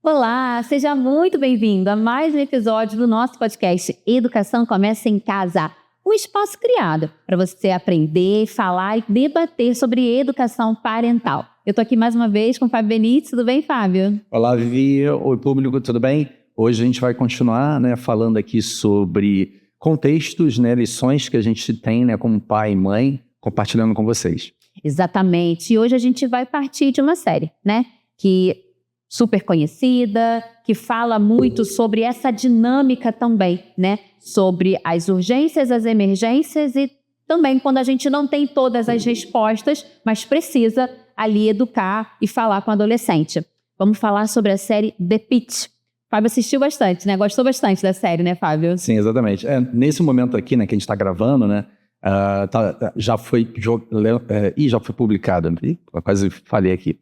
Olá, seja muito bem-vindo a mais um episódio do nosso podcast Educação Começa em Casa, um espaço criado para você aprender, falar e debater sobre educação parental. Eu estou aqui mais uma vez com o Fábio Benítez. Tudo bem, Fábio? Olá, Vivi. Oi, público, tudo bem? Hoje a gente vai continuar falando aqui sobre contextos, lições que a gente tem como pai e mãe, compartilhando com vocês. Exatamente. E hoje a gente vai partir de uma série, que super conhecida, que fala muito sobre essa dinâmica também, sobre as urgências, as emergências e também quando a gente não tem todas as respostas, mas precisa ali educar e falar com o adolescente. Vamos falar sobre a série The Pitt. Fábio assistiu bastante, Gostou bastante da série, Fábio? Sim, exatamente. Nesse momento aqui, que a gente está gravando, já foi publicado. Quase falei aqui.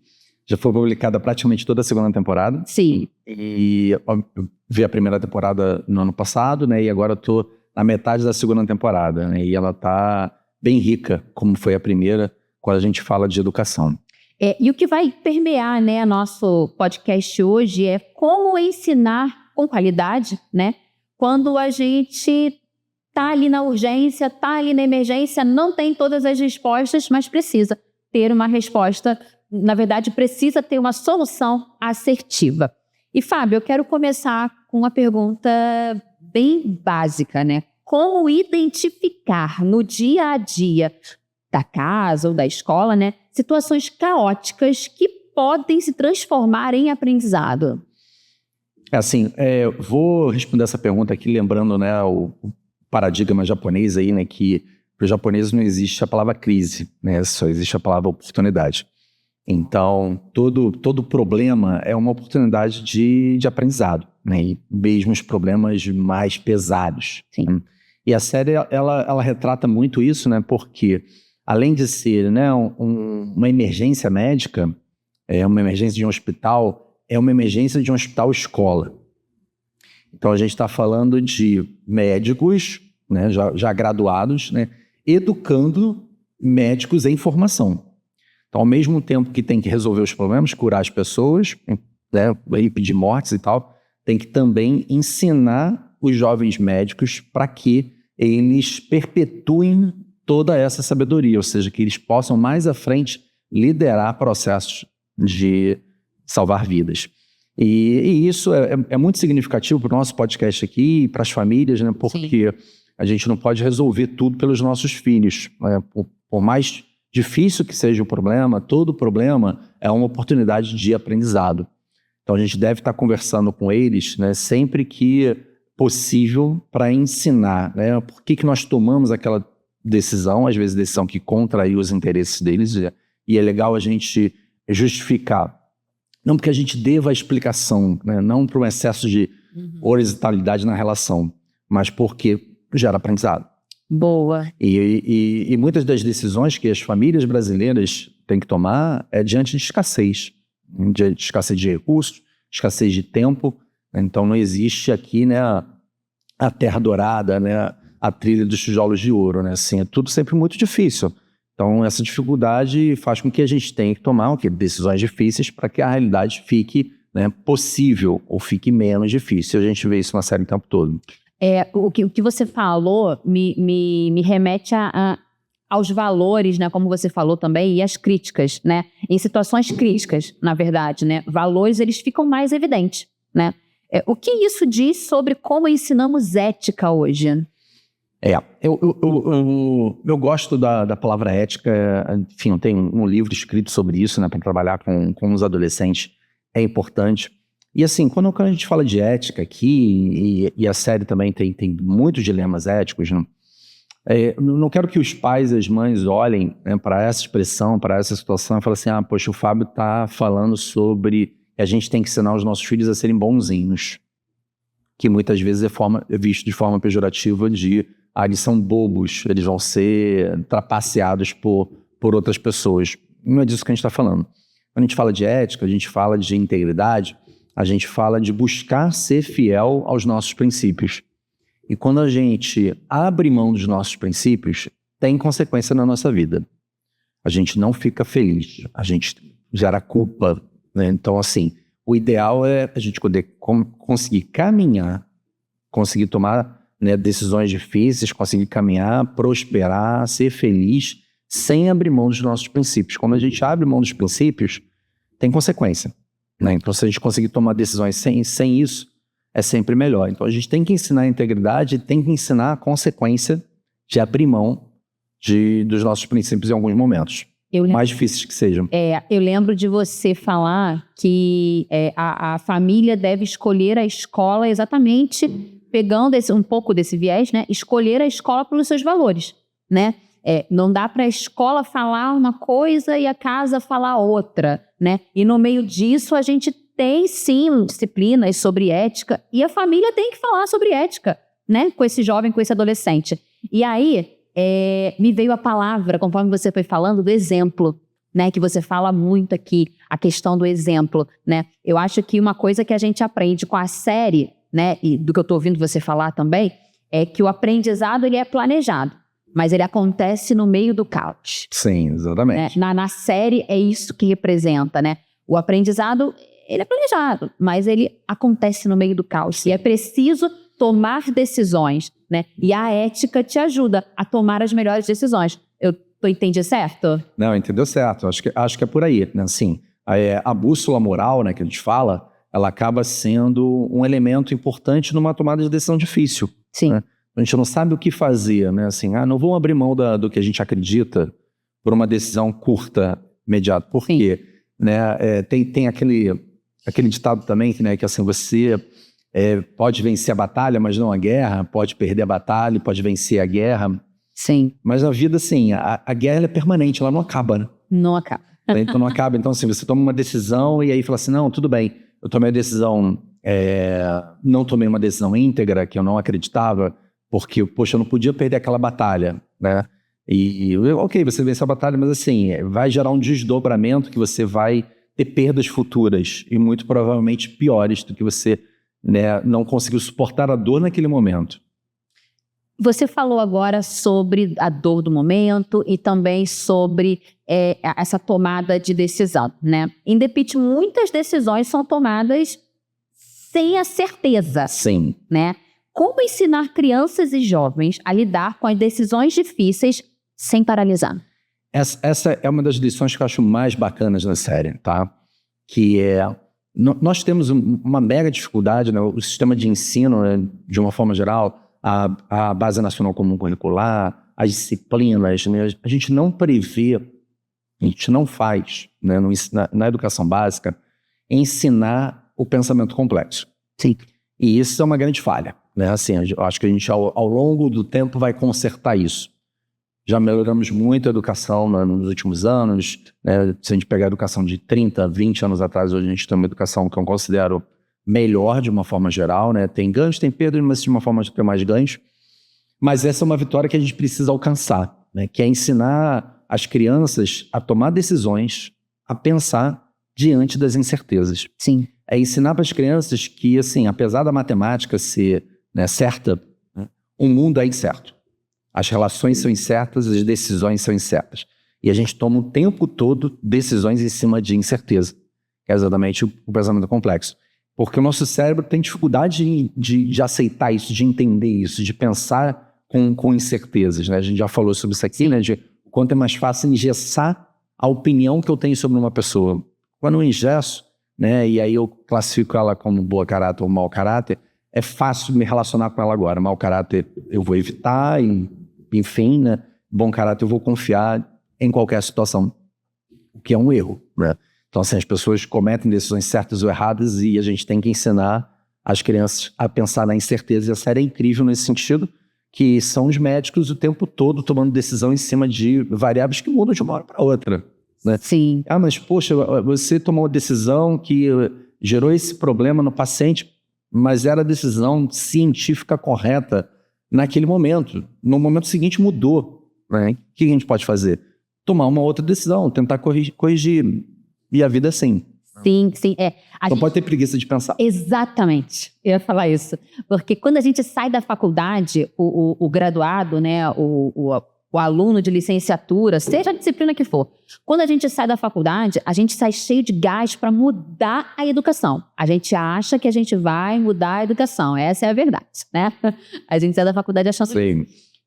Já foi publicada praticamente toda a segunda temporada. Sim. E eu vi a primeira temporada no ano passado, e agora eu tô na metade da segunda temporada, e ela tá bem rica, como foi a primeira, quando a gente fala de educação. E o que vai permear, nosso podcast hoje é como ensinar com qualidade, quando a gente tá ali na urgência, tá ali na emergência, não tem todas as respostas, mas precisa ter uma resposta. Na verdade, precisa ter uma solução assertiva. E, Fábio, eu quero começar com uma pergunta bem básica, Como identificar no dia a dia da casa ou da escola, situações caóticas que podem se transformar em aprendizado? Vou responder essa pergunta aqui lembrando, o paradigma japonês aí, que para os japoneses não existe a palavra crise, só existe a palavra oportunidade. Então, todo problema é uma oportunidade de aprendizado, e mesmo os problemas mais pesados. Sim. E a série, ela retrata muito isso, porque além de ser uma emergência médica, uma emergência de um hospital, é uma emergência de um hospital-escola. Então, a gente está falando de médicos, já graduados, educando médicos em formação. Então, ao mesmo tempo que tem que resolver os problemas, curar as pessoas, impedir mortes e tal, tem que também ensinar os jovens médicos para que eles perpetuem toda essa sabedoria, ou seja, que eles possam mais à frente liderar processos de salvar vidas. E isso é muito significativo para o nosso podcast aqui e para as famílias, porque a gente não pode resolver tudo pelos nossos filhos. Por mais difícil que seja o problema, todo problema é uma oportunidade de aprendizado. Então a gente deve estar conversando com eles, sempre que possível, para ensinar, por que nós tomamos aquela decisão, às vezes decisão que contraiu os interesses deles, e é legal a gente justificar. Não porque a gente deva a explicação, não por um excesso de horizontalidade na relação, mas porque gera aprendizado. Boa. E muitas das decisões que as famílias brasileiras têm que tomar é diante de escassez de recursos, escassez de tempo. Então não existe aqui a terra dourada, a trilha dos tijolos de ouro. Assim, é tudo sempre muito difícil. Então essa dificuldade faz com que a gente tenha que tomar decisões difíceis para que a realidade fique possível ou fique menos difícil. A gente vê isso na série o tempo todo. O que você falou me remete aos valores, como você falou também, e às críticas, Em situações críticas, na verdade, Valores, eles ficam mais evidentes, O que isso diz sobre como ensinamos ética hoje? Eu gosto da palavra ética. Enfim, eu tenho um livro escrito sobre isso, para trabalhar com os adolescentes. É importante. E assim, quando a gente fala de ética aqui, e a série também tem muitos dilemas éticos, não quero que os pais e as mães olhem para essa expressão, para essa situação e falem assim, poxa, o Fábio está falando sobre que a gente tem que ensinar os nossos filhos a serem bonzinhos, que muitas vezes é visto de forma pejorativa de, eles são bobos, eles vão ser trapaceados por outras pessoas. Não é disso que a gente está falando. Quando a gente fala de ética, a gente fala de integridade, a gente fala de buscar ser fiel aos nossos princípios. E quando a gente abre mão dos nossos princípios, tem consequência na nossa vida. A gente não fica feliz, a gente gera culpa, Então, assim, o ideal é a gente poder conseguir caminhar, conseguir tomar, né, decisões difíceis, conseguir caminhar, prosperar, ser feliz, sem abrir mão dos nossos princípios. Quando a gente abre mão dos princípios, tem consequência, né? Então, se a gente conseguir tomar decisões sem isso, é sempre melhor. Então, a gente tem que ensinar a integridade, tem que ensinar a consequência de abrir mão dos nossos princípios em alguns momentos, mais difíceis que sejam. Eu lembro de você falar que a família deve escolher a escola exatamente pegando um pouco desse viés, né? Escolher a escola pelos seus valores, né? Não dá para a escola falar uma coisa e a casa falar outra, né? E no meio disso a gente tem sim disciplinas sobre ética e a família tem que falar sobre ética, né? Com esse jovem, com esse adolescente. E aí me veio a palavra, conforme você foi falando, do exemplo, né? Que você fala muito aqui, a questão do exemplo, né? Eu acho que uma coisa que a gente aprende com a série, né? E do que eu estou ouvindo você falar também, é que o aprendizado ele é planejado, mas ele acontece no meio do caos. Sim, exatamente. Na série é isso que representa, né? O aprendizado, ele é planejado, mas ele acontece no meio do caos. E é preciso tomar decisões, né? E a ética te ajuda a tomar as melhores decisões. Eu entendi certo? Não, entendeu certo. Acho que é por aí, né? Assim, a bússola moral, né, que a gente fala, ela acaba sendo um elemento importante numa tomada de decisão difícil. Sim. Né? A gente não sabe o que fazer, né? Assim, não vamos abrir mão do que a gente acredita por uma decisão curta, imediata. Por quê? Né? Tem aquele ditado também, né, que assim, você pode vencer a batalha, mas não a guerra, pode perder a batalha, pode vencer a guerra. Sim. Mas na vida, assim, a guerra ela é permanente, ela não acaba, né? Não acaba. Então não acaba. Então, assim, você toma uma decisão e aí fala assim, não, tudo bem, eu tomei a decisão, não tomei uma decisão íntegra, que eu não acreditava, porque, poxa, eu não podia perder aquela batalha, né? E, ok, você venceu a batalha, mas assim, vai gerar um desdobramento que você vai ter perdas futuras e muito provavelmente piores do que você, né, não conseguiu suportar a dor naquele momento. Você falou agora sobre a dor do momento e também sobre essa tomada de decisão, né? Em The Pitt, muitas decisões são tomadas sem a certeza. Sim. Né? Como ensinar crianças e jovens a lidar com as decisões difíceis sem paralisar? Essa é uma das lições que eu acho mais bacanas na série, tá? Que nós temos uma mega dificuldade, né? O sistema de ensino, né, de uma forma geral, a Base Nacional Comum Curricular, as disciplinas, né? A gente não prevê, a gente não faz, né, na educação básica, ensinar o pensamento complexo. Sim. E isso é uma grande falha, né? Assim, eu acho que a gente, ao longo do tempo, vai consertar isso. Já melhoramos muito a educação nos últimos anos, né? Se a gente pegar a educação de 30, 20 anos atrás, hoje a gente tem uma educação que eu considero melhor de uma forma geral, né? Tem ganhos, tem perdas, mas de uma forma de ter mais ganhos. Mas essa é uma vitória que a gente precisa alcançar, né? Que é ensinar as crianças a tomar decisões, a pensar diante das incertezas. Sim. É ensinar para as crianças que, assim, apesar da matemática ser, né, certa, né, o mundo é incerto. As relações são incertas, as decisões são incertas. E a gente toma o tempo todo decisões em cima de incerteza, que é exatamente o pensamento complexo. Porque o nosso cérebro tem dificuldade de aceitar isso, de entender isso, de pensar com incertezas, né? A gente já falou sobre isso aqui, né? De o quanto é mais fácil engessar a opinião que eu tenho sobre uma pessoa. Quando eu engesso, né, e aí eu classifico ela como boa caráter ou mau caráter, é fácil me relacionar com ela agora. Mau caráter eu vou evitar, enfim, né? Bom caráter eu vou confiar em qualquer situação, o que é um erro, né? Então, assim, as pessoas cometem decisões certas ou erradas e a gente tem que ensinar as crianças a pensar na incerteza. E a série é incrível nesse sentido, que são os médicos o tempo todo tomando decisão em cima de variáveis que mudam de uma hora para outra, né? Sim. Mas, poxa, você tomou uma decisão que gerou esse problema no paciente, mas era a decisão científica correta naquele momento. No momento seguinte mudou, né? O que a gente pode fazer? Tomar uma outra decisão, tentar corrigir. E a vida é assim. Sim, sim. Não pode ter preguiça de pensar. Exatamente. Eu ia falar isso. Porque quando a gente sai da faculdade, o graduado, né, o aluno de licenciatura, seja a disciplina que for, quando a gente sai da faculdade, a gente sai cheio de gás para mudar a educação. A gente acha que a gente vai mudar a educação, essa é a verdade, né? A gente sai da faculdade achando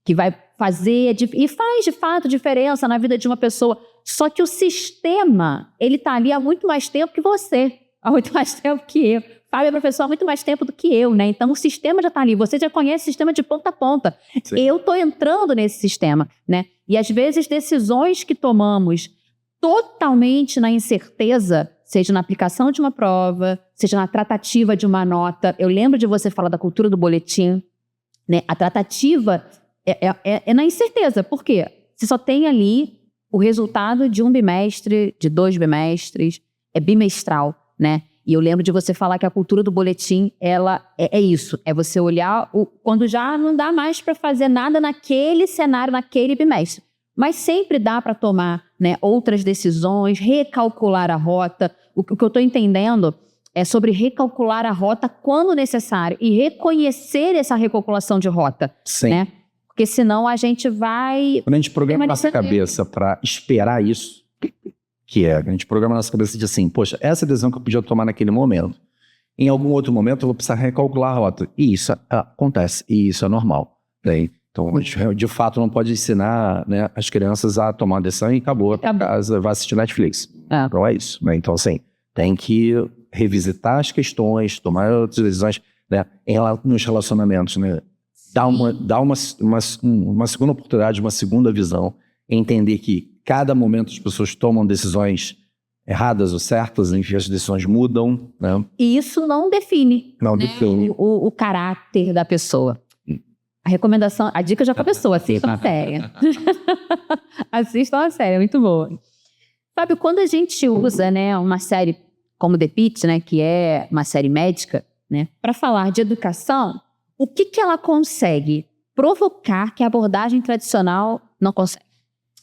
que vai fazer, e faz de fato diferença na vida de uma pessoa. Só que o sistema, ele está ali há muito mais tempo que você, há muito mais tempo que eu. Fábio é professor há muito mais tempo do que eu, né? Então o sistema já está ali, você já conhece o sistema de ponta a ponta. Sim. Eu estou entrando nesse sistema, né? E às vezes decisões que tomamos totalmente na incerteza, seja na aplicação de uma prova, seja na tratativa de uma nota. Eu lembro de você falar da cultura do boletim, né? A tratativa é na incerteza. Por quê? Você só tem ali o resultado de um bimestre, de 2 bimestres, é bimestral, né? E eu lembro de você falar que a cultura do boletim, ela é isso. É você olhar quando já não dá mais para fazer nada naquele cenário, naquele bimestre. Mas sempre dá para tomar, né, outras decisões, recalcular a rota. O que eu estou entendendo é sobre recalcular a rota quando necessário e reconhecer essa recalculação de rota. Sim. Né? Porque senão a gente vai... Quando a gente programa nossa cabeça para esperar isso, a gente programa nossa cabeça e diz assim, poxa, essa decisão que eu podia tomar naquele momento, em algum outro momento eu vou precisar recalcular a rota. E isso acontece, e isso é normal. Né? Então, a gente, de fato, não pode ensinar, né, as crianças a tomar uma decisão e acabou, pra casa, vai assistir Netflix. Então é isso. Né? Então, assim, tem que revisitar as questões, tomar outras decisões, né, nos relacionamentos, né? Dar uma segunda oportunidade, uma segunda visão, entender que cada momento as pessoas tomam decisões erradas ou certas, enfim, as decisões mudam, né? E isso não define, não define o caráter da pessoa. A recomendação, a dica já para a pessoa, assistam a série. Assistam a série, é muito boa. Fábio, quando a gente usa, né, uma série como The Pitt, né, que é uma série médica, né, para falar de educação, o que ela consegue provocar que a abordagem tradicional não consegue?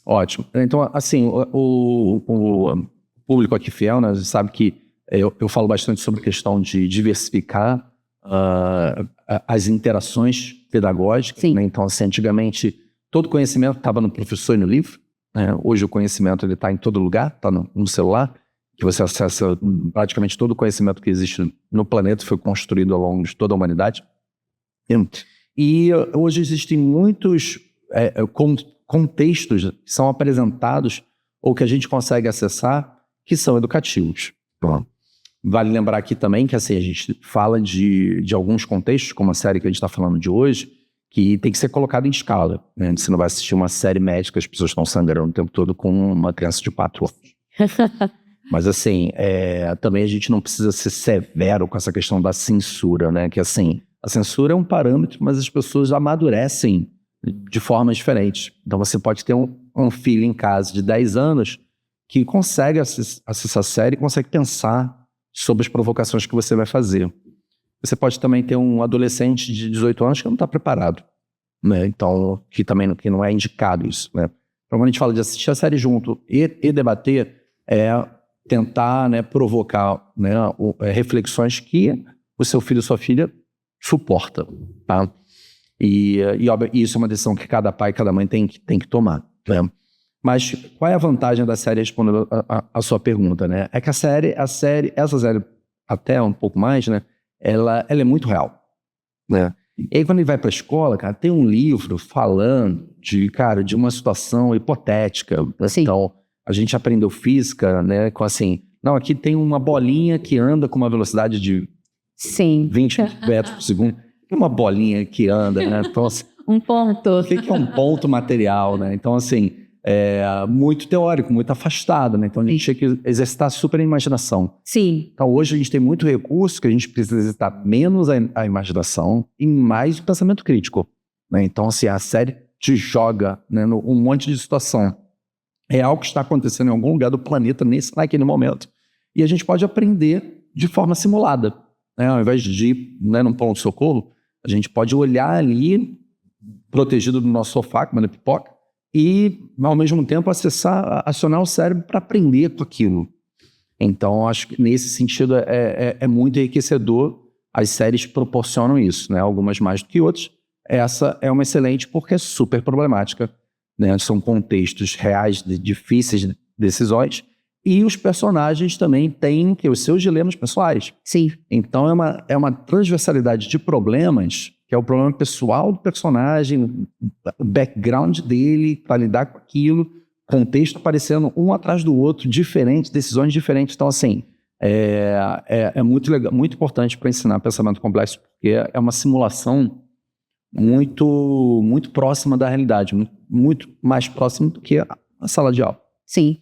Ótimo. Então, assim, o público aqui fiel, né, sabe que eu falo bastante sobre a questão de diversificar as interações pedagógicas. Né? Então, assim, antigamente, todo conhecimento estava no professor e no livro. Né? Hoje o conhecimento está em todo lugar, está no celular, que você acessa praticamente todo o conhecimento que existe no planeta, foi construído ao longo de toda a humanidade. E hoje existem muitos contextos que são apresentados ou que a gente consegue acessar que são educativos. Bom, vale lembrar aqui também que assim, a gente fala de alguns contextos, como a série que a gente está falando de hoje, que tem que ser colocado em escala. Né? Você não vai assistir uma série médica, as pessoas estão sangrando o tempo todo com uma criança de 4 anos. Mas assim, também a gente não precisa ser severo com essa questão da censura, né? Que assim, a censura é um parâmetro, mas as pessoas amadurecem de formas diferentes. Então você pode ter um filho em casa de 10 anos que consegue acessar a série e consegue pensar sobre as provocações que você vai fazer. Você pode também ter um adolescente de 18 anos que não está preparado, né? Então, que não é indicado isso, né? Então, quando a gente fala de assistir a série junto e debater, tentar, né, provocar, né, reflexões que o seu filho ou sua filha suporta, tá? E isso é uma decisão que cada pai e cada mãe tem que tomar, né? Mas qual é a vantagem da série, respondendo a sua pergunta, né? É que essa série até um pouco mais, né? Ela é muito real, né? E aí quando ele vai para a escola, cara, tem um livro falando de uma situação hipotética. Sim. Então, a gente aprendeu física, né? Com assim, não, aqui tem uma bolinha que anda com uma velocidade de 20 metros por segundo. Tem uma bolinha que anda, né? Então, assim, um ponto. O que é um ponto material, né? Então, assim, muito teórico, muito afastado, né? Então a gente tinha que exercitar super a imaginação. Sim. Então hoje a gente tem muito recurso que a gente precisa exercitar menos a imaginação e mais o pensamento crítico, né? Então assim, a série te joga, né, um monte de situação. É algo que está acontecendo em algum lugar do planeta naquele momento. E a gente pode aprender de forma simulada, né? Ao invés de ir, né, num pronto-socorro, a gente pode olhar ali, protegido do nosso sofá, comendo pipoca, e, ao mesmo tempo, acionar o cérebro para aprender com aquilo. Então, acho que nesse sentido é muito enriquecedor. As séries proporcionam isso, né? Algumas mais do que outras. Essa é uma excelente porque é super problemática, né? São contextos reais de difíceis de decisões, e os personagens também têm os seus dilemas pessoais. Sim. Então é uma transversalidade de problemas, que é o problema pessoal do personagem, o background dele para lidar com aquilo, contexto aparecendo um atrás do outro, diferentes, decisões diferentes. Então, assim, é muito legal, muito importante para ensinar pensamento complexo, porque é uma simulação muito, muito próxima da realidade, muito mais próxima do que a sala de aula. Sim.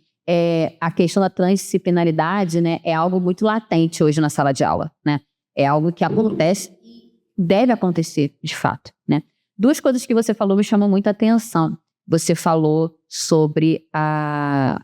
A questão da transdisciplinaridade, né, é algo muito latente hoje na sala de aula, né? É algo que acontece e deve acontecer, de fato, né? Duas coisas que você falou me chamam muita atenção. Você falou sobre a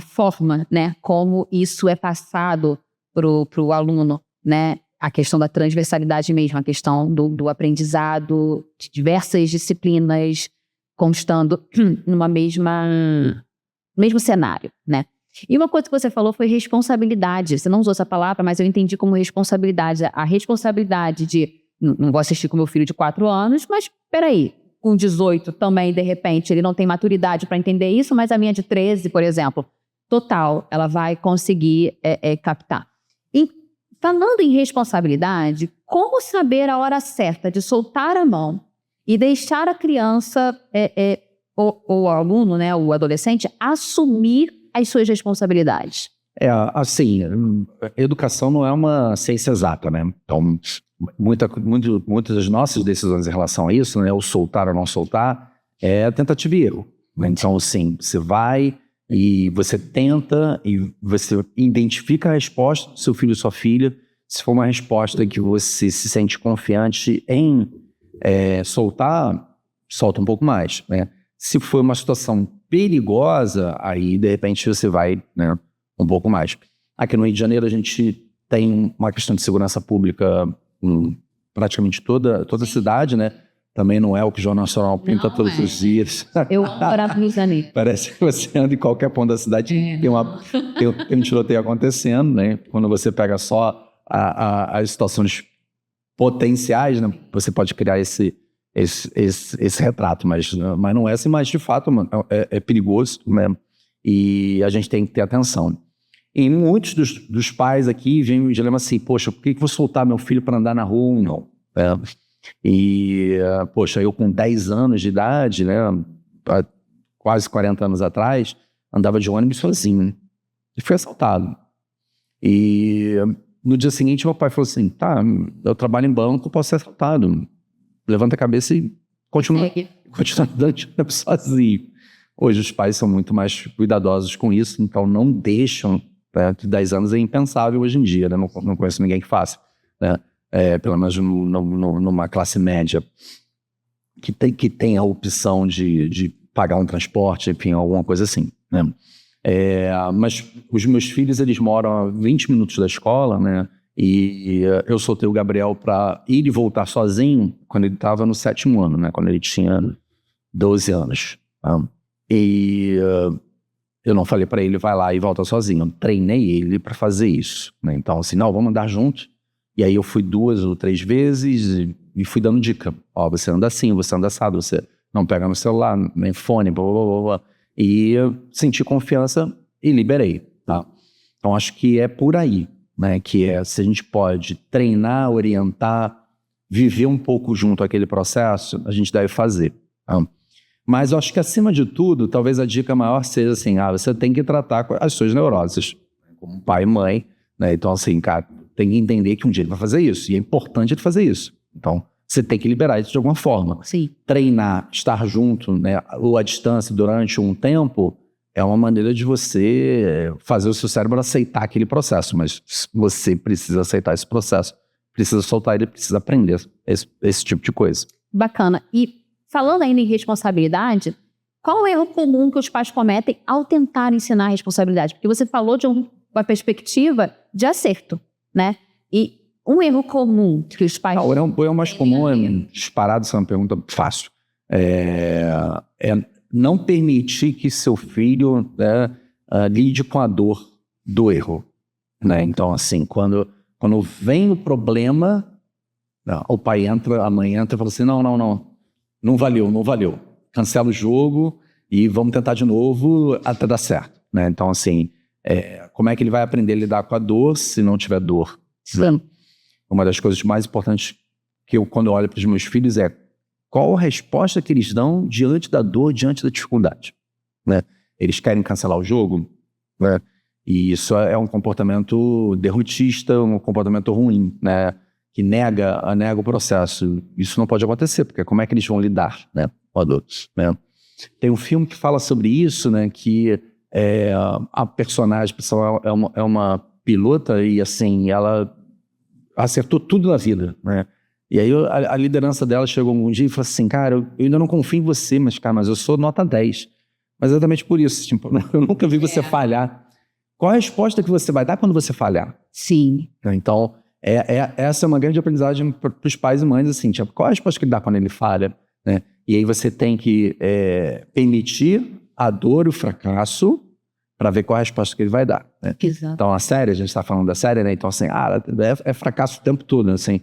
forma, né, como isso é passado pro aluno, né? A questão da transversalidade mesmo, a questão do aprendizado de diversas disciplinas constando numa mesmo cenário, né? E uma coisa que você falou foi responsabilidade. Você não usou essa palavra, mas eu entendi como responsabilidade. A responsabilidade de, não vou assistir com meu filho de 4 anos, mas peraí, com 18 também, de repente, ele não tem maturidade para entender isso, mas a minha de 13, por exemplo, total, ela vai conseguir captar. E falando em responsabilidade, como saber a hora certa de soltar a mão e deixar a criança, o aluno, né, o adolescente, assumir as suas responsabilidades? Assim, educação não é uma ciência exata, né? Então, muitas das nossas decisões em relação a isso, né, o soltar ou não soltar, é tentativa e erro. Né? Então, assim, você vai e você tenta e você identifica a resposta do seu filho ou sua filha. Se for uma resposta que você se sente confiante em soltar, solta um pouco mais, né? Se for uma situação perigosa, aí, de repente, você vai, né, um pouco mais. Aqui no Rio de Janeiro, a gente tem uma questão de segurança pública em praticamente toda a cidade, né? Também não é o que o Jornal Nacional pinta todos os dias. Eu morava no Rio de Janeiro. Parece que você anda em qualquer ponto da cidade, tem um tiroteio acontecendo, né? Quando você pega só as situações potenciais, né? Você pode criar esse retrato, mas não é assim, mas de fato, mano, é perigoso, né? E a gente tem que ter atenção. E muitos dos pais aqui vêm o dilema assim, poxa, por que eu vou soltar meu filho para andar na rua? Não. Poxa, eu com 10 anos de idade, né, há quase 40 anos atrás, andava de ônibus sozinho, né? E fui assaltado. E no dia seguinte, meu pai falou assim, tá, eu trabalho em banco, posso ser assaltado. Levanta a cabeça e continua andando sozinho. Hoje os pais são muito mais cuidadosos com isso, então não deixam, né, de 10 anos é impensável hoje em dia, né? Não conheço ninguém que faça, né? Pelo menos numa classe média que tem a opção de pagar um transporte, enfim, alguma coisa assim, né? Mas os meus filhos, eles moram a 20 minutos da escola, né? E eu soltei o Gabriel para ir e voltar sozinho quando ele estava no 7º ano, né? Quando ele tinha 12 anos. Tá? E eu não falei para ele, vai lá e volta sozinho. Eu treinei ele para fazer isso, né? Então, assim, não, vamos andar juntos. E aí eu fui 2 ou 3 vezes e fui dando dica. Ó, você anda assim, você anda assado, você não pega no celular, nem fone, blá, blá, blá, blá. E eu senti confiança e liberei, tá? Então, acho que é por aí, né? Que se a gente pode treinar, orientar, viver um pouco junto àquele processo, a gente deve fazer, tá? Mas eu acho que, acima de tudo, talvez a dica maior seja assim, você tem que tratar as suas neuroses, como pai e mãe, né? Então, assim, cara, tem que entender que um dia ele vai fazer isso, e é importante ele fazer isso. Então, você tem que liberar isso de alguma forma. Sim. Treinar, estar junto, né, ou à distância durante um tempo, é uma maneira de você fazer o seu cérebro aceitar aquele processo, mas você precisa aceitar esse processo, precisa soltar ele, precisa aprender esse tipo de coisa. Bacana. E falando ainda em responsabilidade, qual é o erro comum que os pais cometem ao tentar ensinar a responsabilidade? Porque você falou de uma perspectiva de acerto, né? E um erro comum que os pais... O erro mais comum, disparado, isso é uma pergunta fácil, é não permitir que seu filho, né, lide com a dor do erro, né? Então, assim, quando vem o problema, o pai entra, a mãe entra e fala assim, não valeu. cancela o jogo e vamos tentar de novo até dar certo, né? Então, assim, como é que ele vai aprender a lidar com a dor se não tiver dor? Sim. Uma das coisas mais importantes que eu, quando eu olho para os meus filhos, é qual a resposta que eles dão diante da dor, diante da dificuldade, né? Eles querem cancelar o jogo, né? E isso é um comportamento derrotista, um comportamento ruim, né? Que nega o processo. Isso não pode acontecer, porque como é que eles vão lidar, né, com adultos, né? Tem um filme que fala sobre isso, né? Que a personagem principal é uma pilota e, assim, ela acertou tudo na vida, né? E aí a liderança dela chegou um dia e falou assim, cara, eu ainda não confio em você, mas eu sou nota 10. Mas exatamente por isso, tipo, eu nunca vi você falhar. Qual a resposta que você vai dar quando você falhar? Sim. Então, essa é uma grande aprendizagem para os pais e mães, assim, tipo, qual a resposta que ele dá quando ele falha, né? E aí você tem que permitir a dor e o fracasso para ver qual a resposta que ele vai dar, né? Exato. Então, a série, a gente está falando da série, né? Então, assim, é fracasso o tempo todo, assim.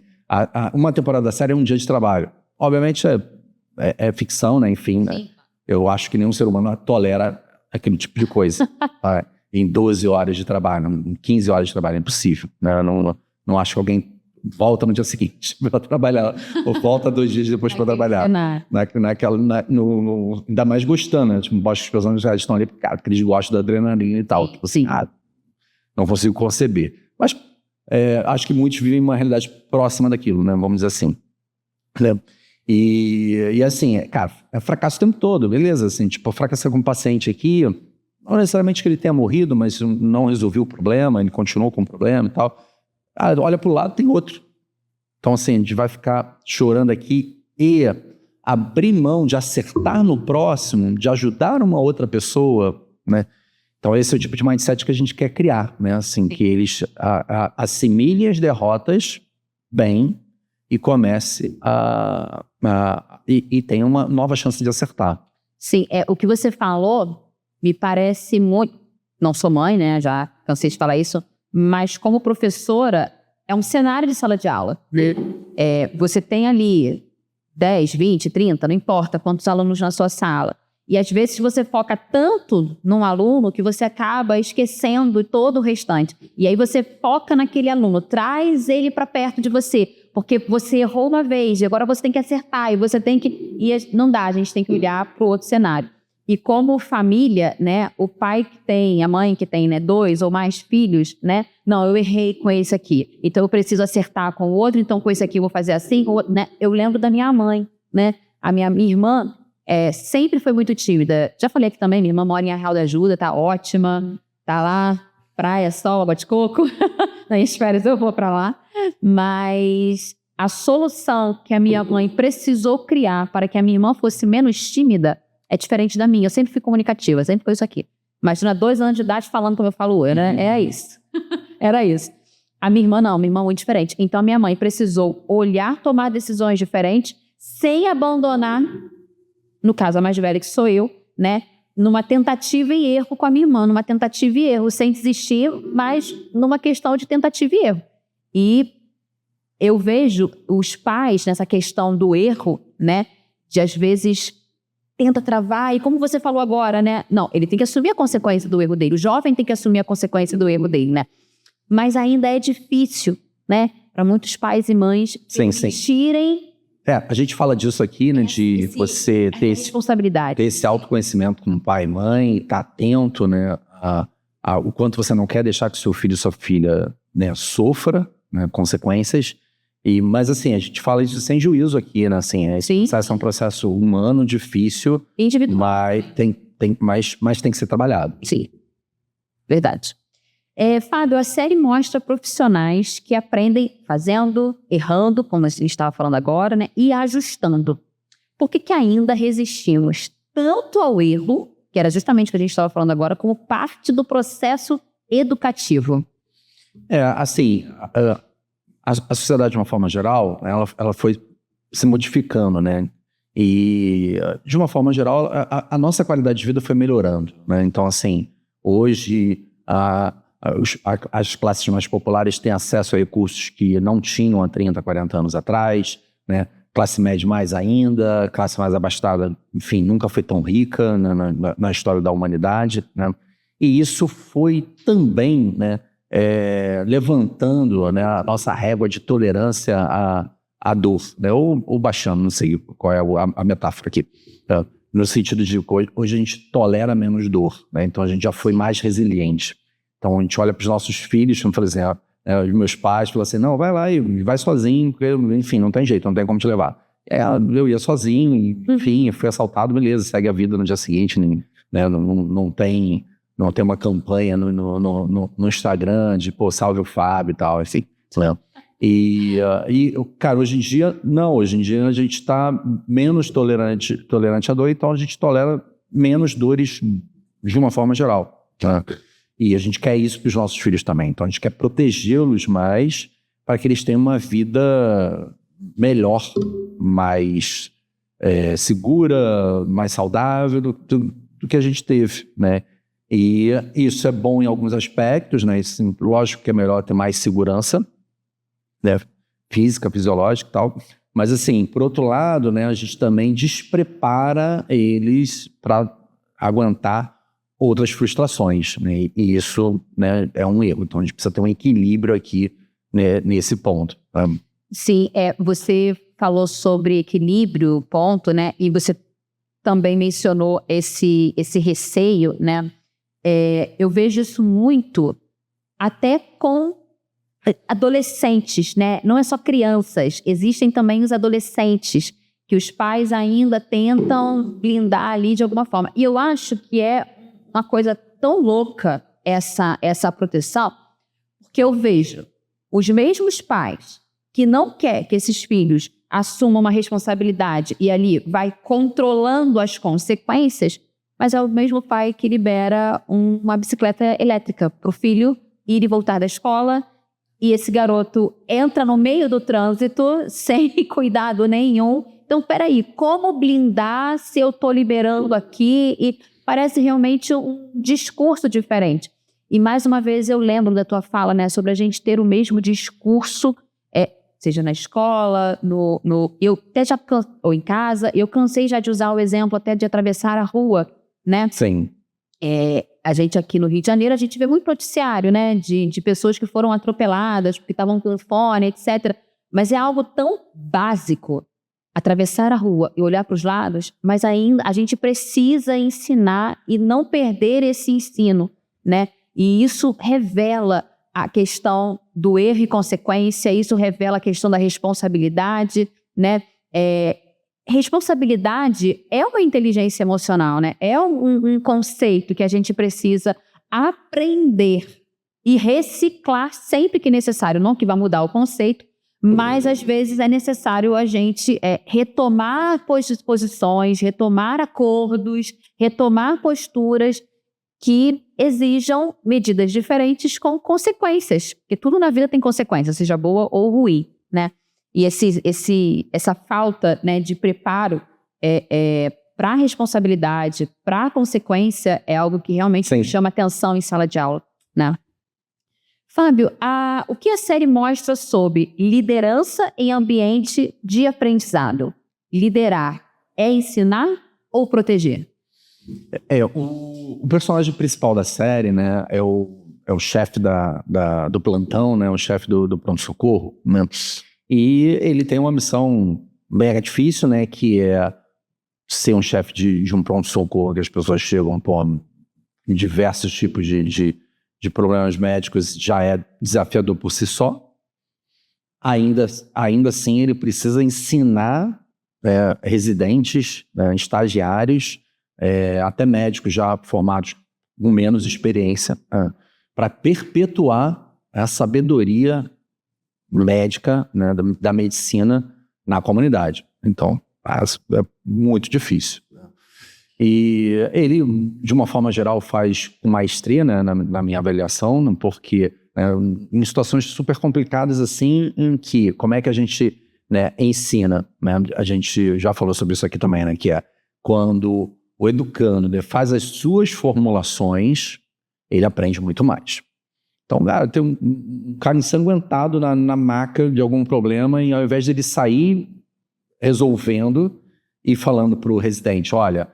Uma temporada da série é um dia de trabalho. Obviamente é ficção, né? Enfim, né? Eu acho que nenhum ser humano tolera aquele tipo de coisa. Tá? Em 12 horas de trabalho, em 15 horas de trabalho, é impossível, né? Não acho que alguém volta no dia seguinte para trabalhar, ou volta 2 dias depois para trabalhar. Ainda mais gostando, né? Tipo, acho que as pessoas já estão ali, cara, porque eles gostam da adrenalina e tal. Tipo assim, não consigo conceber. Mas acho que muitos vivem uma realidade próxima daquilo, né? Vamos dizer assim. Né? E assim, cara, é fracasso o tempo todo, beleza? Assim, tipo, eu fracassei com um paciente aqui, não necessariamente que ele tenha morrido, mas não resolveu o problema, ele continuou com o problema e tal. Olha pro lado, tem outro. Então, assim, a gente vai ficar chorando aqui e abrir mão de acertar no próximo, de ajudar uma outra pessoa, né? Então, esse é o tipo de mindset que a gente quer criar, né? Assim, que eles assimilem as derrotas bem e comece e tenha uma nova chance de acertar. Sim, o que você falou me parece muito... Não sou mãe, né? Já cansei de falar isso. Mas como professora, é um cenário de sala de aula. Você tem ali 10, 20, 30, não importa quantos alunos na sua sala. E às vezes você foca tanto num aluno que você acaba esquecendo todo o restante. E aí você foca naquele aluno, traz ele para perto de você, porque você errou uma vez e agora você tem que acertar e você tem que... E não dá, a gente tem que olhar para o outro cenário. E como família, né, o pai que tem, a mãe que tem, né, 2 ou mais filhos, né, não, eu errei com esse aqui, então eu preciso acertar com o outro, então com esse aqui eu vou fazer assim, com o outro, né? Eu lembro da minha mãe, né, a minha irmã sempre foi muito tímida. Já falei aqui também, minha irmã mora em Arraial da Ajuda, tá ótima, tá lá, praia, sol, água de coco, nas férias eu vou pra lá, mas a solução que a minha mãe precisou criar para que a minha irmã fosse menos tímida é diferente da minha. Eu sempre fui comunicativa, sempre foi isso aqui. Mas tinha 2 anos de idade falando como eu falo hoje, né? É isso. Era isso. A minha irmã não, minha irmã é muito diferente. Então a minha mãe precisou olhar, tomar decisões diferentes, sem abandonar, no caso a mais velha que sou eu, né? Numa tentativa e erro com a minha irmã, numa tentativa e erro, sem desistir, mas numa questão de tentativa e erro. E eu vejo os pais nessa questão do erro, né? De às vezes tenta travar, e como você falou agora, né? Não, ele tem que assumir a consequência do erro dele. O jovem tem que assumir a consequência do erro dele, né? Mas ainda é difícil, né? Para muitos pais e mães permitirem... a gente fala disso aqui, né? De você ter responsabilidade. Ter esse autoconhecimento como pai e mãe, estar atento, né? O quanto você não quer deixar que seu filho e sua filha, né, sofra, né, consequências. Mas assim, a gente fala isso sem juízo aqui, né? Assim, esse processo é um processo humano, difícil, individual, mas tem que ser trabalhado. Sim, verdade. Fábio, a série mostra profissionais que aprendem fazendo, errando, como a gente estava falando agora, né? E ajustando. Por que ainda resistimos tanto ao erro, que era justamente o que a gente estava falando agora, como parte do processo educativo? Assim... A sociedade, de uma forma geral, ela foi se modificando, né? E, de uma forma geral, a nossa qualidade de vida foi melhorando, né? Então, assim, hoje, as classes mais populares têm acesso a recursos que não tinham há 30, 40 anos atrás, né? classe média mais ainda, classe mais abastada, enfim, nunca foi tão rica na história da humanidade, né? E isso foi também, né, levantando, né, a nossa régua de tolerância à dor, né, ou baixando, não sei qual é a metáfora aqui, tá? No sentido de que hoje a gente tolera menos dor, né? Então a gente já foi mais resiliente. Então a gente olha para os nossos filhos, como eu falei assim, os meus pais falam assim, não, vai lá e vai sozinho, porque, enfim, não tem jeito, não tem como te levar. Eu ia sozinho, enfim, fui assaltado, beleza, segue a vida no dia seguinte, né? Não tem uma campanha no Instagram de, pô, salve o Fábio e tal, assim, né? Cara, hoje em dia a gente está menos tolerante à dor, então a gente tolera menos dores de uma forma geral, tá? E a gente quer isso para os nossos filhos também, então a gente quer protegê-los mais para que eles tenham uma vida melhor, mais segura, mais saudável do que a gente teve, né? E isso é bom em alguns aspectos, né? Isso, lógico que é melhor ter mais segurança, né, física, fisiológica e tal, mas assim, por outro lado, né, a gente também desprepara eles para aguentar outras frustrações, né, e isso, né, é um erro, então a gente precisa ter um equilíbrio aqui, né, nesse ponto. Tá? Sim, você falou sobre equilíbrio, ponto, né, e você também mencionou esse receio, né, eu vejo isso muito até com adolescentes, né? Não é só crianças, existem também os adolescentes que os pais ainda tentam blindar ali de alguma forma. E eu acho que é uma coisa tão louca essa proteção, porque eu vejo os mesmos pais que não querem que esses filhos assumam uma responsabilidade e ali vai controlando as consequências, mas é o mesmo pai que libera uma bicicleta elétrica para o filho ir e voltar da escola. E esse garoto entra no meio do trânsito sem cuidado nenhum. Então, peraí, como blindar se eu estou liberando aqui? E parece realmente um discurso diferente. E, mais uma vez, eu lembro da tua fala, né, sobre a gente ter o mesmo discurso, seja na escola, eu até já, ou em casa. Eu cansei já de usar o exemplo até de atravessar a rua, né? Sim. A gente aqui no Rio de Janeiro, a gente vê muito noticiário, né, de pessoas que foram atropeladas, porque estavam com fone, etc. Mas é algo tão básico, atravessar a rua e olhar para os lados, mas ainda a gente precisa ensinar e não perder esse ensino, né? E isso revela a questão do erro e consequência, isso revela a questão da responsabilidade, né? Responsabilidade é uma inteligência emocional, né? É um conceito que a gente precisa aprender e reciclar sempre que necessário. Não que vá mudar o conceito, mas às vezes é necessário a gente retomar posições, retomar acordos, retomar posturas que exijam medidas diferentes com consequências. Porque tudo na vida tem consequências, seja boa ou ruim, né? E essa falta, né, de preparo para a responsabilidade, para a consequência, é algo que realmente chama atenção em sala de aula, né? Fábio, o que a série mostra sobre liderança em ambiente de aprendizado? Liderar é ensinar ou proteger? O personagem principal da série, né, é o chefe do plantão, né, o chefe do pronto-socorro, né? E ele tem uma missão mega difícil, né, que é ser um chefe de um pronto-socorro, que as pessoas chegam com diversos tipos de problemas médicos, já é desafiador por si só. Ainda assim, ele precisa ensinar residentes, estagiários, até médicos já formados com menos experiência, para perpetuar a sabedoria médica, né, da medicina na comunidade. Então, é muito difícil. E ele, de uma forma geral, faz com maestria, né, na minha avaliação, porque em situações super complicadas assim, em que, como é que a gente, né, ensina, né? A gente já falou sobre isso aqui também, né, que é quando o educando, né, faz as suas formulações, ele aprende muito mais. Então, cara, tem um cara ensanguentado na maca de algum problema, e ao invés de ele sair resolvendo e falando para o residente, olha,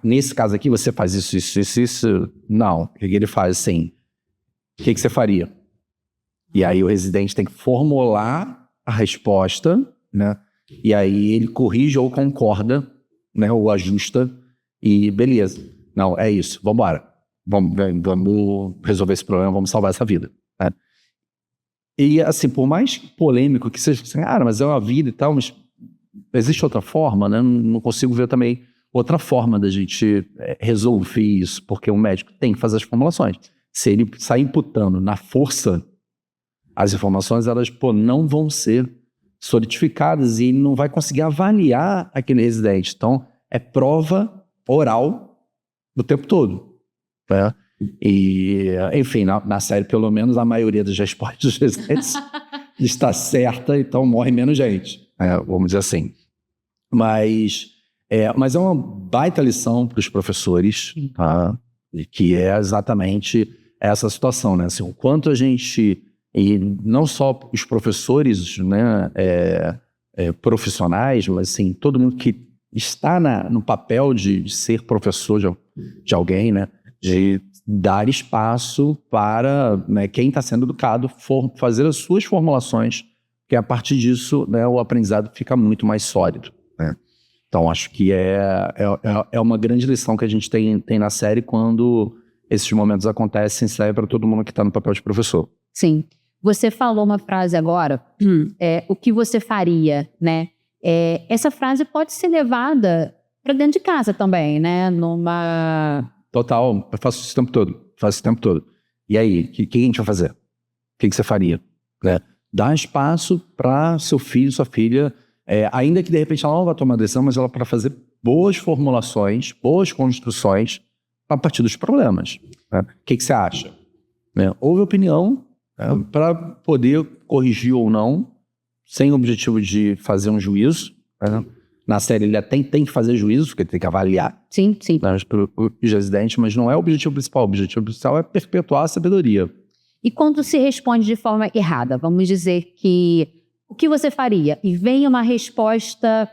nesse caso aqui você faz isso. Não, o que ele faz assim? O que você faria? E aí o residente tem que formular a resposta, né? E aí ele corrige ou concorda, né? Ou ajusta e beleza. Não, é isso, vamos embora. Vamos resolver esse problema, vamos salvar essa vida, né? E assim, por mais polêmico que seja, cara, mas é uma vida e tal, mas existe outra forma, né? Não consigo ver também outra forma da gente resolver isso, porque o médico tem que fazer as formulações. Se ele sair imputando na força, as informações, elas, não vão ser solidificadas e ele não vai conseguir avaliar aquele residente. Então, é prova oral o tempo todo, né? E, enfim, na série, pelo menos, a maioria das respostas dos residentes está certa, então morre menos gente, vamos dizer assim. Mas é uma baita lição para os professores, tá? Que é exatamente essa situação, né? Assim, o quanto a gente, e não só os professores, né, profissionais, mas assim, todo mundo que está no papel de ser professor de alguém, né, de dar espaço para, né, quem está sendo educado fazer as suas formulações, que a partir disso, né, o aprendizado fica muito mais sólido, né? Então, acho que é uma grande lição que a gente tem na série quando esses momentos acontecem, serve para todo mundo que está no papel de professor. Sim. Você falou uma frase agora, o que você faria, né? Essa frase pode ser levada para dentro de casa também, né? Total, eu faço isso o tempo todo. E aí, o que a gente vai fazer? O que você faria? Né? Dá espaço para seu filho, sua filha, ainda que de repente ela não vá tomar decisão, mas ela para fazer boas formulações, boas construções a partir dos problemas. Né? O que você acha? Né? Ouve opinião, para poder corrigir ou não, sem o objetivo de fazer um juízo, né? Na série ele tem que fazer juízo, porque ele tem que avaliar. Sim. Né, os residentes, mas não é o objetivo principal. O objetivo principal é perpetuar a sabedoria. E quando se responde de forma errada, vamos dizer que o que você faria? E vem uma resposta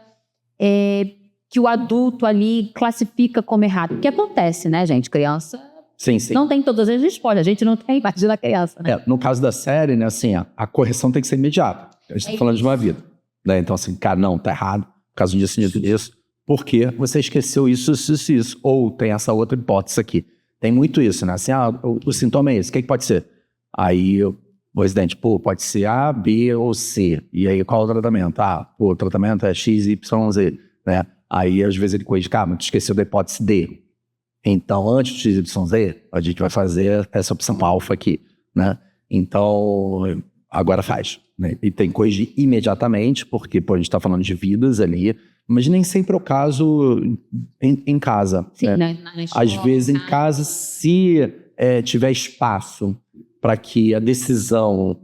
que o adulto ali classifica como errado. O que acontece, né, gente? Criança Sim. Não tem todas as respostas. A gente não tem, imagina a criança. Né? No caso da série, né, assim, a correção tem que ser imediata. A gente está falando de uma vida. Né? Então, assim, cara, não, tá errado. Por causa disso, porque você esqueceu isso. Ou tem essa outra hipótese aqui. Tem muito isso, né? Assim, o sintoma é esse. O que pode ser? Aí, o residente, pode ser A, B ou C. E aí, qual é o tratamento? O tratamento é X, Y, Z. Né? Aí, às vezes, ele corrige, mas tu esqueceu da hipótese D. Então, antes do XYZ, a gente vai fazer essa opção alfa aqui, né? Então, agora faz, né? E tem que corrigir imediatamente, porque a gente está falando de vidas ali, mas nem sempre é o caso em casa. Sim, né? Na escola, às vezes, em casa, se tiver espaço para que a decisão,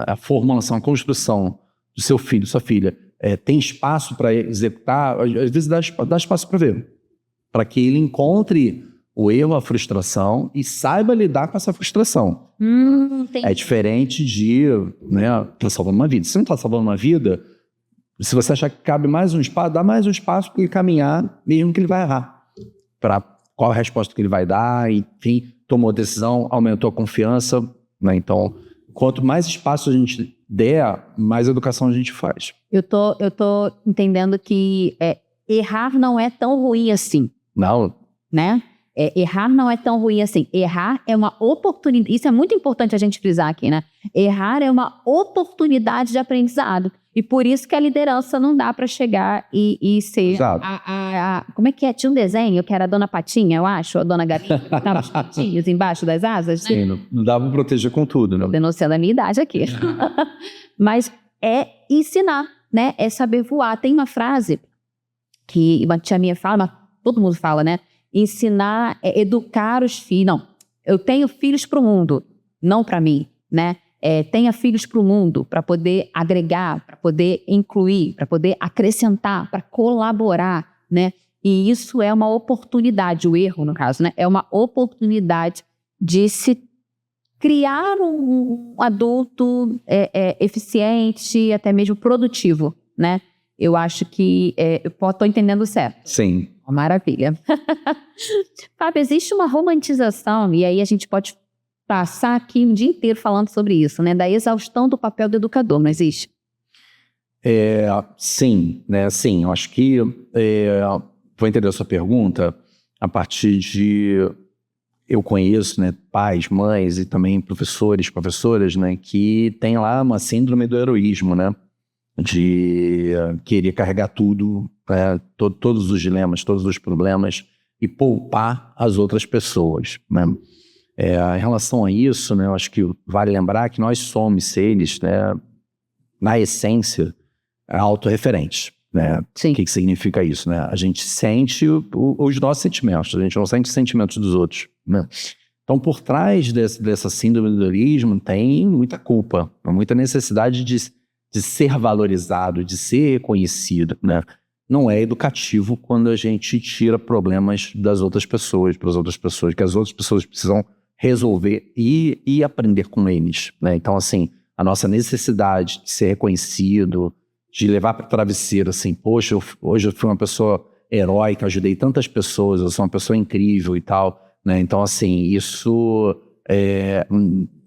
a formulação, a construção do seu filho, sua filha, tem espaço para executar, às vezes dá espaço para ver. Para que ele encontre o erro, a frustração e saiba lidar com essa frustração. É diferente de, tá salvando uma vida. Se não está salvando uma vida, se você achar que cabe mais um espaço, dá mais um espaço para ele caminhar, mesmo que ele vai errar. Para qual a resposta que ele vai dar, enfim, tomou a decisão, aumentou a confiança. Né? Então, quanto mais espaço a gente der, mais educação a gente faz. Eu tô entendendo que errar não é tão ruim assim. Não. Né? Errar não é tão ruim assim. Errar é uma oportunidade. Isso é muito importante a gente frisar aqui, né? Errar é uma oportunidade de aprendizado. E por isso que a liderança não dá para chegar e ser... Exato. Como é que é? Tinha um desenho que era a Dona Patinha, eu acho, a Dona Galinha, que tava os patinhos embaixo das asas. Sim, né? não dá para proteger com tudo, né? Denunciando a minha idade aqui. Mas é ensinar, né? É saber voar. Tem uma frase que uma tia minha fala, mas todo mundo fala, né? Ensinar é educar os filhos. Não, eu tenho filhos para o mundo, não para mim, né? Tenha filhos para o mundo, para poder agregar, para poder incluir, para poder acrescentar, para colaborar, né? E isso é uma oportunidade, o erro, no caso, né? É uma oportunidade de se criar um adulto eficiente, até mesmo produtivo, né? Eu acho que eu estou entendendo certo. Sim. Maravilha. Fábio, existe uma romantização, e aí a gente pode passar aqui um dia inteiro falando sobre isso, né? Da exaustão do papel do educador, não existe? Sim, né? Sim, eu acho que vou entender a sua pergunta a partir de... Eu conheço, né, pais, mães e também professores, professoras, né, que tem lá uma síndrome do heroísmo, né? De querer carregar tudo, todos os dilemas, todos os problemas e poupar as outras pessoas, né? Em relação a isso, né, eu acho que vale lembrar que nós somos seres, né, na essência, autorreferentes, né? Sim. O que significa isso, né? A gente sente os nossos sentimentos, a gente não sente os sentimentos dos outros, né? Então, por trás dessa síndrome do heroísmo tem muita culpa, muita necessidade de ser valorizado, de ser reconhecido, né? Não é educativo quando a gente tira problemas das outras pessoas, para as outras pessoas, que as outras pessoas precisam resolver e aprender com eles, né? Então, assim, a nossa necessidade de ser reconhecido, de levar para o travesseiro, assim, poxa, hoje eu fui uma pessoa heróica, ajudei tantas pessoas, eu sou uma pessoa incrível e tal, né? Então, assim, isso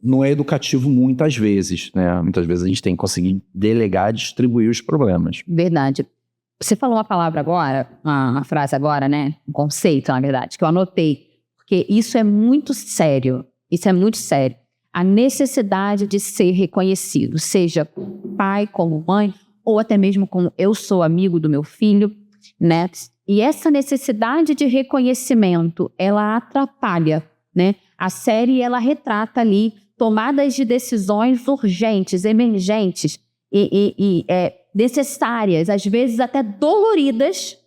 não é educativo muitas vezes, né? Muitas vezes a gente tem que conseguir delegar, distribuir os problemas. Verdade. Você falou uma palavra agora, uma frase agora, né? Um conceito, na verdade, que eu anotei, porque isso é muito sério. Isso é muito sério. A necessidade de ser reconhecido, seja pai, como mãe, ou até mesmo como eu sou amigo do meu filho, né? E essa necessidade de reconhecimento, ela atrapalha, né? A série, ela retrata ali tomadas de decisões urgentes, emergentes e necessárias, às vezes até doloridas.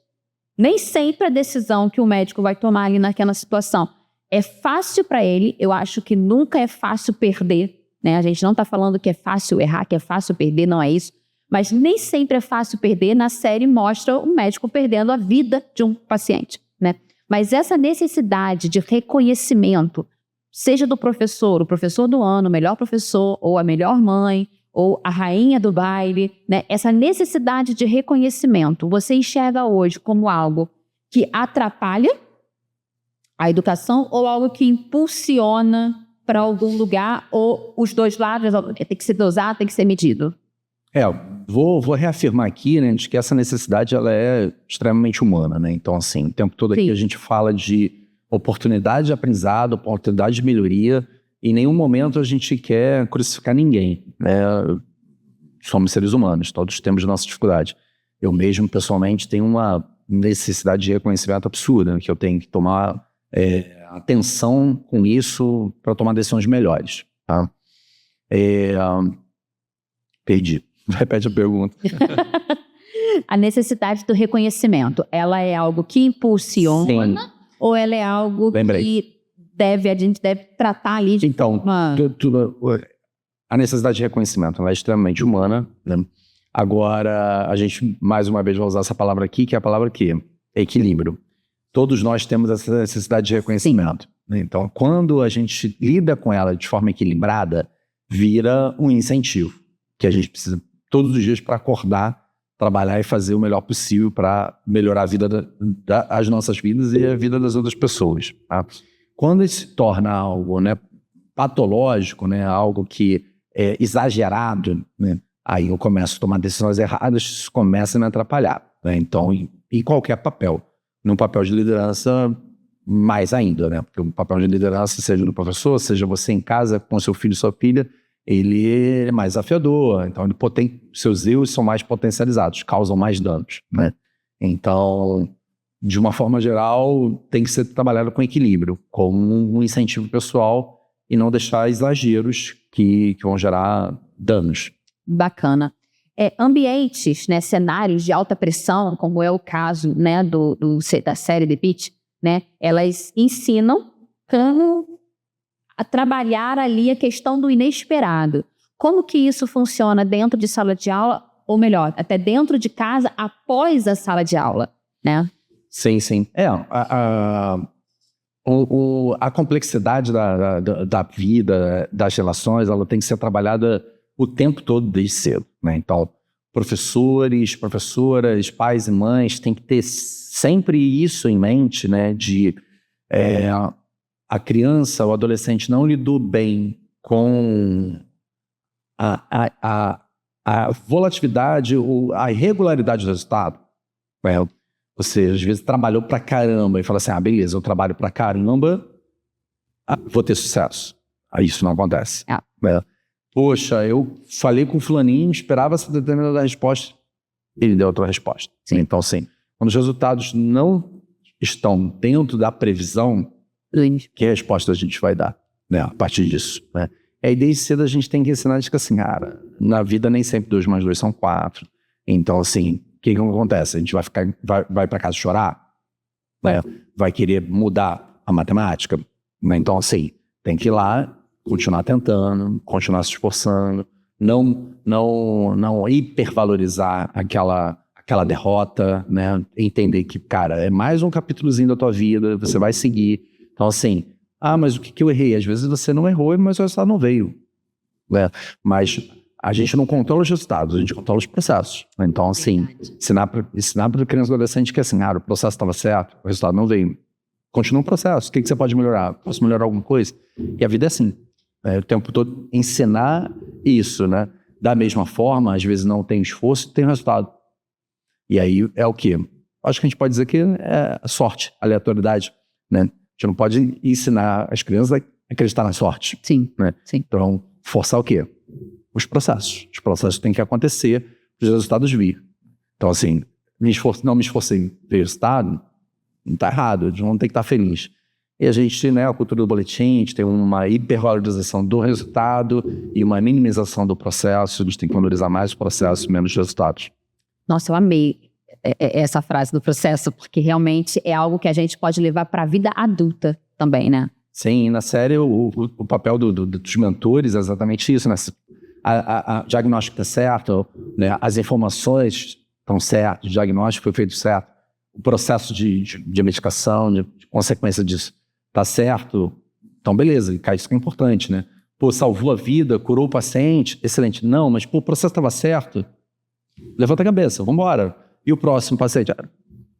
Nem sempre a decisão que o médico vai tomar ali naquela situação é fácil para ele. Eu acho que nunca é fácil perder, né? A gente não está falando que é fácil errar, que é fácil perder, não é isso. Mas nem sempre é fácil perder. Na série mostra o médico perdendo a vida de um paciente, né? Mas essa necessidade de reconhecimento, seja do professor, o professor do ano, o melhor professor, ou a melhor mãe, ou a rainha do baile, né? Essa necessidade de reconhecimento, você enxerga hoje como algo que atrapalha a educação ou algo que impulsiona para algum lugar, ou os dois lados tem que ser dosado, tem que ser medido? Vou reafirmar aqui, né, de que essa necessidade ela é extremamente humana, né? Então, assim, o tempo todo aqui a gente fala de oportunidade de aprendizado, oportunidade de melhoria. Em nenhum momento a gente quer crucificar ninguém, né? Somos seres humanos, todos temos nossa dificuldade. Eu mesmo, pessoalmente, tenho uma necessidade de reconhecimento absurda, que eu tenho que tomar atenção com isso para tomar decisões melhores, tá? Perdi. Repete a pergunta. A necessidade do reconhecimento, ela é algo que impulsiona? Sim. Ou ela é algo que a gente deve tratar ali de forma... A necessidade de reconhecimento ela é extremamente humana, né? Agora, a gente, mais uma vez, vai usar essa palavra aqui, que é a palavra que é equilíbrio. Todos nós temos essa necessidade de reconhecimento, né? Então, quando a gente lida com ela de forma equilibrada, vira um incentivo, que a gente precisa todos os dias para acordar, trabalhar e fazer o melhor possível para melhorar a vida as nossas vidas e a vida das outras pessoas, tá? Quando isso se torna algo, né, patológico, né, algo que é exagerado, né, aí eu começo a tomar decisões erradas, isso começa a me atrapalhar, né? Então, em qualquer papel, no papel de liderança, mais ainda, né? Porque o papel de liderança, seja do professor, seja você em casa com seu filho e sua filha, ele é mais desafiador, então seus erros são mais potencializados, causam mais danos, né? Então, de uma forma geral, tem que ser trabalhado com equilíbrio, como um incentivo pessoal e não deixar exageros que vão gerar danos. Bacana. Ambientes, né, cenários de alta pressão, como é o caso, né, da série The Pitt, né, elas ensinam como a trabalhar ali a questão do inesperado. Como que isso funciona dentro de sala de aula, ou melhor, até dentro de casa, após a sala de aula, né? Sim, sim. A complexidade da vida, das relações, ela tem que ser trabalhada o tempo todo desde cedo, né? Então, professores, professoras, pais e mães têm que ter sempre isso em mente, né? De a criança, o adolescente não lidou bem com a volatilidade ou a irregularidade do resultado. Você, às vezes, trabalhou pra caramba e fala assim, beleza, eu trabalho pra caramba, vou ter sucesso. Aí isso não acontece. Poxa, eu falei com o fulaninho, esperava essa determinada resposta, ele deu outra resposta. Sim. Então, assim, quando os resultados não estão dentro da previsão, que resposta a gente vai dar, né, a partir disso, né? E aí, desde cedo, a gente tem que ensinar que, assim, cara, na vida nem sempre 2 mais 2 são 4. Então, assim, o que acontece? A gente vai para casa chorar? Né? Vai querer mudar a matemática? Né? Então, assim, tem que ir lá, continuar tentando, continuar se esforçando, não hipervalorizar aquela derrota, né? Entender que, cara, é mais um capítulozinho da tua vida, você vai seguir. Então, assim, mas o que eu errei? Às vezes você não errou, mas o resultado não veio. Né? Mas a gente não controla os resultados, a gente controla os processos. Então, assim, ensinar para criança e adolescente que, assim, o processo estava certo, o resultado não veio. Continua o processo. O que você pode melhorar? Posso melhorar alguma coisa? E a vida é assim. O tempo todo ensinar isso, né? Da mesma forma, às vezes não tem esforço, tem resultado. E aí é o quê? Acho que a gente pode dizer que é sorte, aleatoriedade, né? A gente não pode ensinar as crianças a acreditar na sorte. Sim, né? sim. Então, forçar o quê? Os processos. Os processos têm que acontecer para os resultados vir. Então, assim, não me esforcei em ver resultado, não está errado, a gente não tem que estar feliz. E a gente, né, a cultura do boletim, a gente tem uma hipervalorização do resultado e uma minimização do processo, a gente tem que valorizar mais o processo, menos os resultados. Nossa, eu amei essa frase do processo, porque realmente é algo que a gente pode levar para a vida adulta também, né? Sim, na série o papel dos mentores é exatamente isso, né? O diagnóstico está certo, né? As informações estão certas, o diagnóstico foi feito certo, o processo de medicação, de consequência disso está certo, então beleza, isso que é importante, né? Pô, salvou a vida, curou o paciente, excelente. Não, mas pô, o processo estava certo, levanta a cabeça, vamos embora. E o próximo paciente? A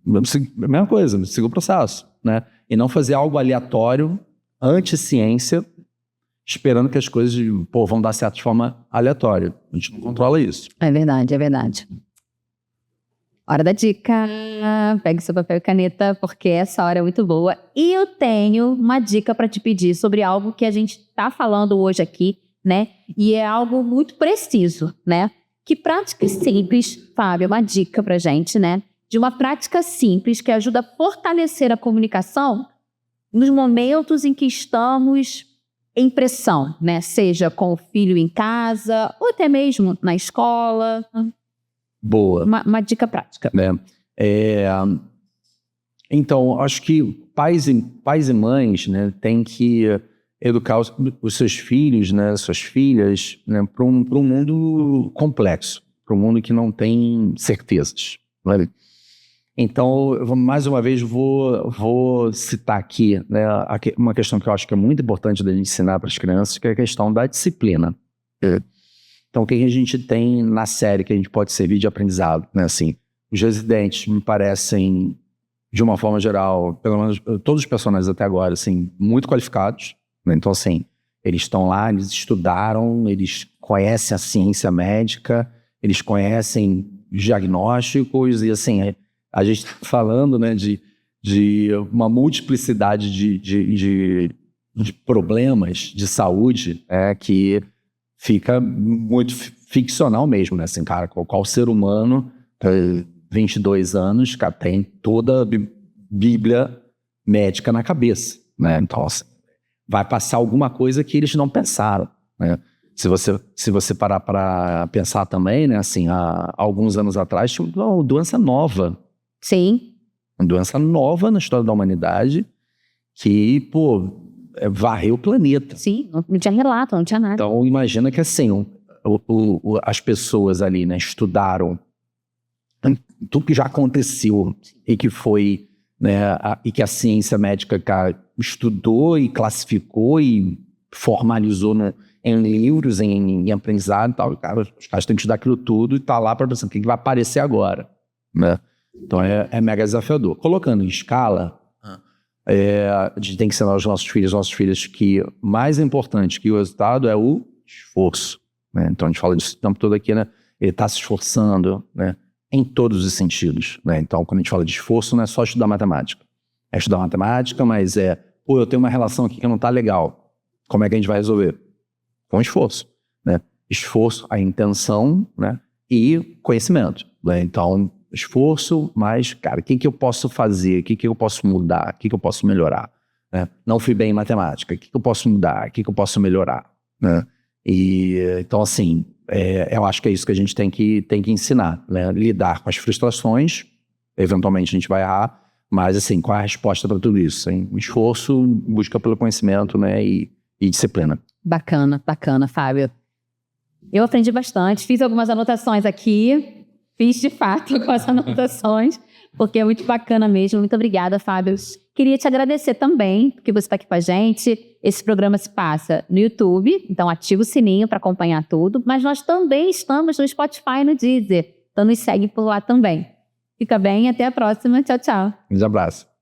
mesma coisa, siga o processo, né? E não fazer algo aleatório, anti-ciência, esperando que as coisas vão dar certo de forma aleatória. A gente não controla isso. É verdade, é verdade. Hora da dica. Pegue seu papel e caneta, porque essa hora é muito boa. E eu tenho uma dica para te pedir sobre algo que a gente está falando hoje aqui, né? E é algo muito preciso, né? Que prática simples, Fábio, é uma dica pra gente, né? De uma prática simples que ajuda a fortalecer a comunicação nos momentos em que estamos em pressão, né? Seja com o filho em casa ou até mesmo na escola. Boa. Uma dica prática. Né? Então, acho que pais e mães, né, têm que educar os seus filhos, né, suas filhas, né, para um mundo complexo, para um mundo que não tem certezas. Né? Então, mais uma vez, vou citar aqui, né, uma questão que eu acho que é muito importante da gente ensinar para as crianças, que é a questão da disciplina. Então, o que a gente tem na série que a gente pode servir de aprendizado? Né? Assim, os residentes me parecem, de uma forma geral, pelo menos todos os personagens até agora, assim, muito qualificados. Né? Então, assim, eles estão lá, eles estudaram, eles conhecem a ciência médica, eles conhecem diagnósticos e, assim, a gente está falando, né, de uma multiplicidade de problemas de saúde que fica muito ficcional mesmo, né? Assim, cara, qual ser humano, 22 anos, cara, tem toda a bíblia médica na cabeça, né? Então, assim, vai passar alguma coisa que eles não pensaram, né? Se você parar para pensar também, né? Assim, há alguns anos atrás tinha uma doença nova. Sim. Uma doença nova na história da humanidade que, varreu o planeta. Sim, não tinha relato, não tinha nada. Então, imagina que, assim, as pessoas ali, né, estudaram tudo que já aconteceu e que foi, né, e que a ciência médica estudou e classificou e formalizou em livros, em aprendizado e tal. Cara, os caras têm que estudar aquilo tudo e tá lá para pensar o que vai aparecer agora, né? Então é mega desafiador. Colocando em escala, a gente tem que ensinar aos nossos filhos que mais importante que o resultado é o esforço, né? Então a gente fala disso o tempo todo aqui, né? Ele está se esforçando, né? Em todos os sentidos, né? Então quando a gente fala de esforço, não é só estudar matemática. É estudar matemática, mas eu tenho uma relação aqui que não está legal. Como é que a gente vai resolver? Com esforço, né? Esforço, a intenção, né? E conhecimento, né? Então, esforço, mas, cara, o que eu posso fazer? O que eu posso mudar? O que eu posso melhorar? Né? Não fui bem em matemática. O que eu posso mudar? O que eu posso melhorar? Né? E, então, assim, eu acho que é isso que a gente tem que ensinar, né? Lidar com as frustrações. Eventualmente a gente vai errar, mas, assim, qual é a resposta para tudo isso? Hein? Esforço, busca pelo conhecimento, né? E disciplina. Bacana, Fábio. Eu aprendi bastante, fiz algumas anotações aqui, fiz de fato algumas anotações, porque é muito bacana mesmo. Muito obrigada, Fábio. Queria te agradecer também, porque você está aqui com a gente. Esse programa se passa no YouTube, então ativa o sininho para acompanhar tudo, mas nós também estamos no Spotify e no Deezer, então nos segue por lá também. Fica bem, até a próxima. Tchau, tchau. Um abraço.